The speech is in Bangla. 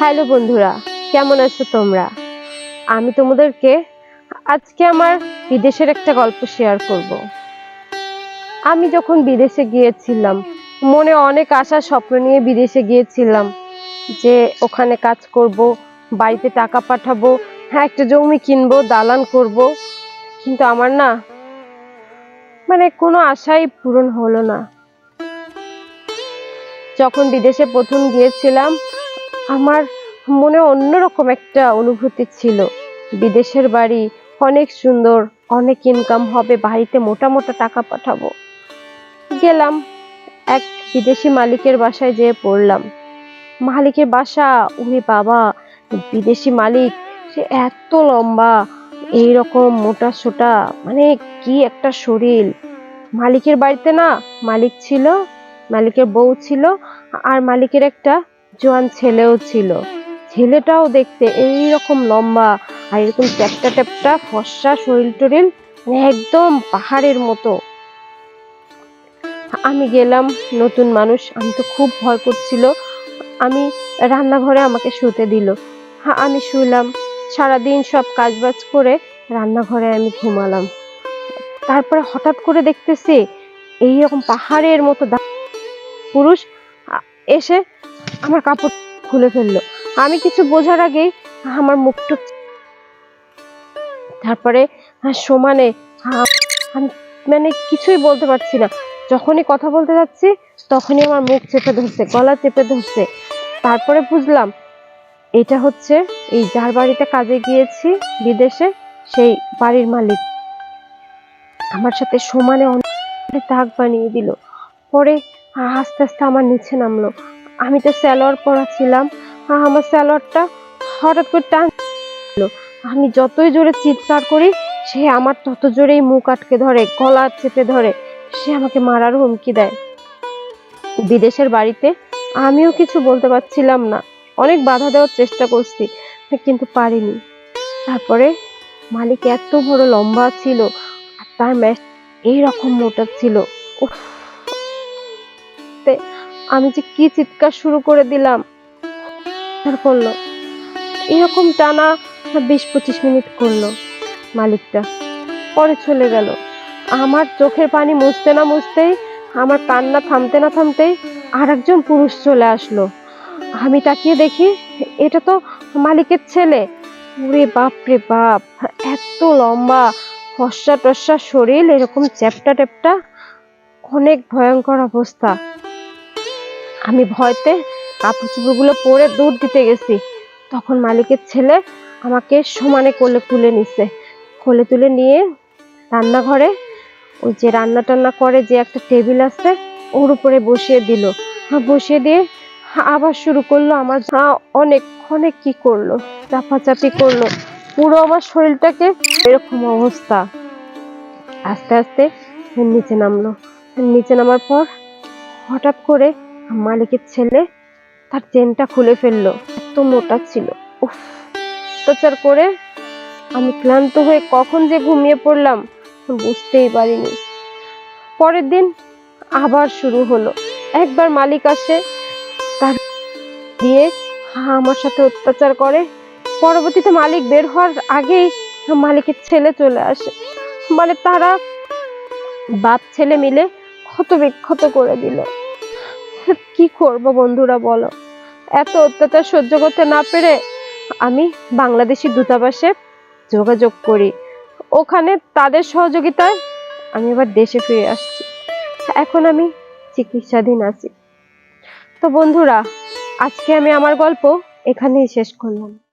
হ্যালো বন্ধুরা, কেমন আছো তোমরা? আমি তোমাদেরকে আজকে আমার বিদেশের একটা গল্প শেয়ার করব। আমি যখন বিদেশে গিয়েছিলাম, মনে অনেক আশা স্বপ্ন নিয়ে বিদেশে গিয়েছিলাম যে ওখানে কাজ করব, বাড়িতে টাকা পাঠাবো, হ্যাঁ একটা জমি কিনবো, দালান করব। কিন্তু আমার না কোনো আশাই পূরণ হলো না। যখন বিদেশে প্রথম গিয়েছিলাম, আমার মনে অন্যরকম একটা অনুভূতি ছিল। বিদেশের বাড়ি অনেক সুন্দর, অনেক ইনকাম হবে, বাড়িতে মোটা মোটা টাকা পাঠাবো। গেলাম, এক বিদেশি মালিকের বাসায় যেয়ে পড়লাম। মালিকের বাসা, ওরে বাবা! বিদেশি মালিক, সে এত লম্বা, এইরকম মোটা সোটা, কি একটা শরীর। মালিকের বাড়িতে না মালিক ছিল, মালিকের বউ ছিল, আর মালিকের একটা জোয়ান ছেলেও ছিল। ছেলেটাও দেখতে এইরকম লম্বা, আর এরকম চ্যাপ্টা ট্যাপ্টা ফর্সা শরীর টরিল, একদম পাহাড়ের মতো। আমি গেলাম, নতুন মানুষ, আমি তো খুব ভয় করছিল। আমি রান্নাঘরে আমাকে শুতে দিল। আমি শুইলাম, সারাদিন সব কাজবাজ করে রান্নাঘরে আমি ঘুমালাম। তারপরে হঠাৎ করে দেখতেছি এইরকম পাহাড়ের মতো পুরুষ এসে আমার কাপড় খুলে ফেললো। আমি কিছু বোঝার আগেই আমার মুখটুক, তারপরে সমানে আমি কিছুই বলতে পারছি না। যখনই কথা বলতে যাচ্ছি তখনই আমার মুখ চেপে ধরছে, গলা চেপে ধরছে। তারপরে বুঝলাম এটা হচ্ছে এই যার বাড়িতে কাজে গিয়েছি বিদেশে, সেই বাড়ির মালিক। আমার সাথে সমানে অনেক দাগ বানিয়ে দিল। পরে আস্তে আস্তে আমার নিচে নামলো। আমি তো সালোয়ার পরা ছিলাম, আমার সালোয়ারটা হঠাৎ করে টান, আমি যতই জোরে চিৎকার করি সে আমার তত জোরেই মুখ আটকে ধরে, গলা চেপে ধরে, সে আমাকে মারার হুমকি দেয়। বিদেশের বাড়িতে আমিও কিছু বলতে পারছিলাম না, অনেক বাধা দেওয়ার চেষ্টা করছি কিন্তু পারিনি। তারপরে মালিক এত বড় লম্বা ছিল, আর তার ম্যাচ এইরকম মোটা ছিল। উফ, আমি যে কি চিৎকার শুরু করে দিলাম। করলো এরকম টানা 20-25 মিনিট করলো মালিকটা, পরে চলে গেল। আমার চোখের পানি মুছতে না মুছতেই, আমার কান্না থামতে না থামতেই আর একজন পুরুষ চলে আসলো। আমি তাকিয়ে দেখি এটা তো মালিকের ছেলে। ওরে বাপ রে বাপ! এত লম্বা, ফর্সা টর্সা শরীর, এরকম চ্যাপ্টা ট্যাপ্টা, অনেক ভয়ঙ্কর অবস্থা। আমি ভয়তে কাপড় চোপড়গুলো পরে দৌড় দিতে গেছি। তখন মালিকের ছেলে আমাকে সমানে কোলে তুলে নিছে। কোলে তুলে নিয়ে রান্নাঘরে, ওই যে রান্না টান্না করে যে একটা টেবিল আছে, ওর উপরে বসিয়ে দিল। বসিয়ে দিয়ে আবার শুরু করলো আমার অনেক অনেক কি করলো, চাপাচাপি করলো পুরো আমার শরীরটাকে। এরকম অবস্থা। আস্তে আস্তে নিচে নামলো। নিচে নামার পর হঠাৎ করে মালিকের ছেলে তার চেনটা খুলে ফেললো, এত মোটা ছিল। উফ, অত্যাচার করে আমি ক্লান্ত হয়ে কখন যে ঘুমিয়ে পড়লাম বুঝতেই পারিনি। পরের দিন আবার শুরু হলো। একবার মালিক আসে, তার দিয়ে আমার সাথে অত্যাচার করে। পরবর্তীতে মালিক বের হওয়ার আগেই মালিকের ছেলে চলে আসে। তারা বাপ ছেলে মিলে ক্ষত বিক্ষত করে দিল। কি করব বন্ধুরা বলো? এত অত্যাচার সহ্য করতে না পেরে আমি বাংলাদেশি দূতাবাসে যোগাযোগ করি। ওখানে তাদের সহযোগিতায় আমি এবার দেশে ফিরে আসছি। এখন আমি চিকিৎসাধীন আছি। তো বন্ধুরা, আজকে আমি আমার গল্প এখানেই শেষ করলাম।